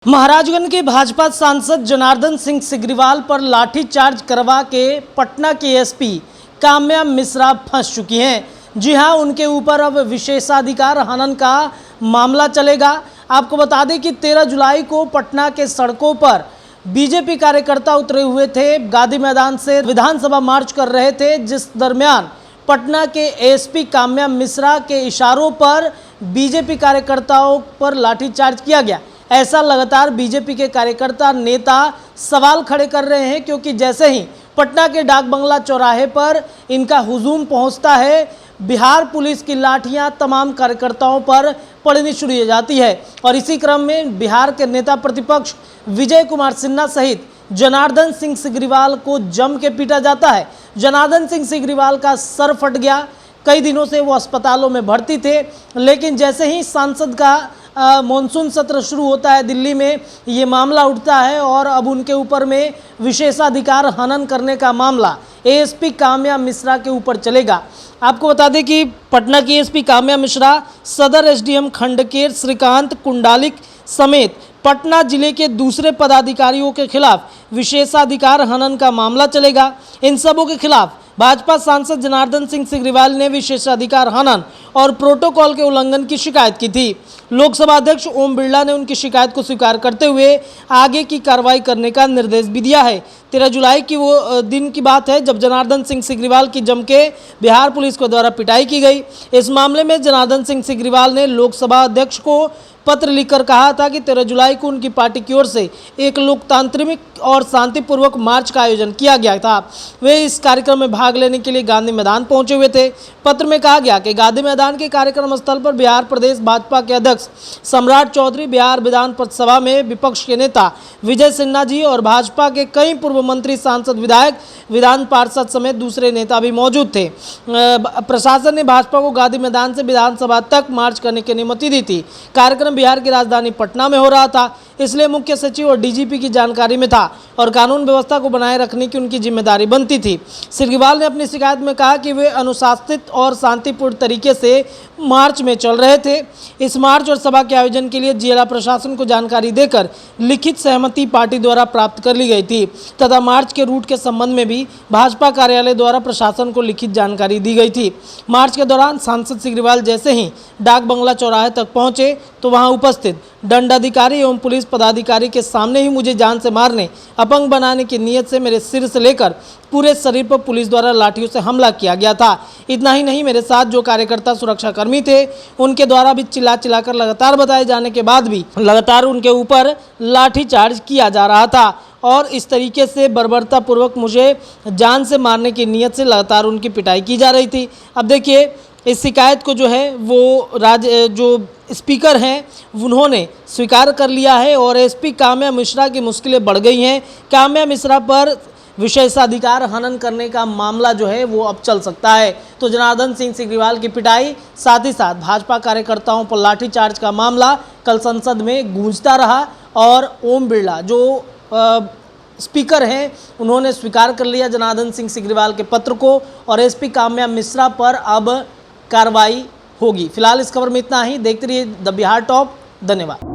महाराजगंज के भाजपा सांसद जनार्दन सिंह सिग्रीवाल पर लाठीचार्ज करवा के पटना के एसपी काम्या मिश्रा फंस चुकी हैं। जी हां, उनके ऊपर अब विशेषाधिकार हनन का मामला चलेगा। आपको बता दें कि 13 जुलाई को पटना के सड़कों पर बीजेपी कार्यकर्ता उतरे हुए थे। गांधी मैदान से विधानसभा मार्च कर रहे थे, जिस दरमियान पटना के एसपी काम्या मिश्रा के इशारों पर बीजेपी कार्यकर्ताओं पर लाठीचार्ज किया गया। ऐसा लगातार बीजेपी के कार्यकर्ता नेता सवाल खड़े कर रहे हैं, क्योंकि जैसे ही पटना के डाक बंगला चौराहे पर इनका हुजूम पहुंचता है, बिहार पुलिस की लाठियां तमाम कार्यकर्ताओं पर पड़नी शुरू हो जाती है। और इसी क्रम में बिहार के नेता प्रतिपक्ष विजय कुमार सिन्हा सहित जनार्दन सिंह सिग्रीवाल को जम के पीटा जाता है। जनार्दन सिंह सिग्रीवाल का सर फट गया। कई दिनों से वो अस्पतालों में भर्ती थे, लेकिन जैसे ही सांसद का मॉनसून सत्र शुरू होता है दिल्ली में, ये मामला उठता है और अब उनके ऊपर में विशेषाधिकार हनन करने का मामला एएसपी काम्या मिश्रा के ऊपर चलेगा। आपको बता दें कि पटना की एएसपी काम्या मिश्रा सदर एसडीएम खंडकेर श्रीकांत कुंडालिक समेत पटना जिले के दूसरे पदाधिकारियों के खिलाफ विशेषाधिकार हनन का मामला चलेगा। इन सबों के खिलाफ भाजपा सांसद जनार्दन सिंह सिग्रीवाल ने विशेषाधिकार हनन और प्रोटोकॉल के उल्लंघन की शिकायत की थी। लोकसभा अध्यक्ष ओम बिरला ने उनकी शिकायत को स्वीकार करते हुए आगे की कार्रवाई करने का निर्देश भी दिया है। 13 जुलाई की वो दिन की बात है जब जनार्दन सिंह सिग्रीवाल की जम के बिहार पुलिस के द्वारा पिटाई की गई। इस मामले में जनार्दन सिंह सिग्रीवाल ने लोकसभा अध्यक्ष को पत्र लिखकर कहा था कि 13 जुलाई को उनकी पार्टी की ओर से एक लोकतांत्रिक और शांतिपूर्वक मार्च का आयोजन किया गया था। वे इस कार्यक्रम में भाग लेने के लिए गांधी मैदान पहुंचे हुए थे। पत्र में कहा गया कि गांधी मैदान के कार्यक्रम स्थल पर बिहार प्रदेश भाजपा के अध्यक्ष सम्राट चौधरी, बिहार विधान सभा में विपक्ष के नेता विजय सिन्हा जी और भाजपा के कई पूर्व मंत्री, सांसद, विधायक, विधान पार्षद समेत दूसरे नेता भी मौजूद थे। प्रशासन ने भाजपा को गांधी मैदान से विधानसभा तक मार्च करने की अनुमति दी थी। कार्यक्रम बिहार की राजधानी पटना में हो रहा था, इसलिए मुख्य सचिव और डीजीपी की जानकारी में था और कानून व्यवस्था को बनाए रखने की उनकी जिम्मेदारी बनती थी। सिग्रीवाल ने अपनी शिकायत में कहा कि वे अनुशासित और शांतिपूर्ण तरीके से मार्च में चल रहे थे। इस मार्च और सभा के आयोजन के लिए जिला प्रशासन को जानकारी देकर लिखित सहमति पार्टी द्वारा प्राप्त कर ली गई थी तथा मार्च के रूट के संबंध में भी भाजपा कार्यालय द्वारा प्रशासन को लिखित जानकारी दी गई थी। मार्च के दौरान सांसद सिग्रीवाल जैसे ही डाक बंगला चौराहे तक पहुंचे तो वहां उपस्थित दंडाधिकारी एवं पुलिस पदाधिकारी के सामने ही मुझे जान से मारने, अपंग बनाने की नीयत से मेरे सिर से लेकर पूरे शरीर पर पुलिस द्वारा लाठियों से हमला किया गया था। इतना ही नहीं, मेरे साथ जो कार्यकर्ता सुरक्षाकर्मी थे उनके द्वारा भी चिल्लाकर लगातार बताए जाने के बाद भी लगातार उनके ऊपर लाठीचार्ज किया जा रहा था और इस तरीके से बर्बरतापूर्वक मुझे जान से मारने की नीयत से लगातार उनकी पिटाई की जा रही थी। अब देखिए, इस शिकायत को जो है वो जो स्पीकर हैं उन्होंने स्वीकार कर लिया है और एसपी काम्या मिश्रा की मुश्किलें बढ़ गई हैं। काम्या मिश्रा पर विशेषाधिकार हनन करने का मामला जो है वो अब चल सकता है। तो जनार्दन सिंह सिग्रीवाल की पिटाई, साथ ही साथ भाजपा कार्यकर्ताओं पर लाठीचार्ज का मामला कल संसद में गूंजता रहा और ओम बिरला जो स्पीकर हैं उन्होंने स्वीकार कर लिया जनार्दन सिंह सिग्रीवाल के पत्र को और एसपी काम्या मिश्रा पर अब कार्रवाई होगी। फिलहाल इस खबर में इतना ही। देखते रहिए द बिहार टॉप। धन्यवाद।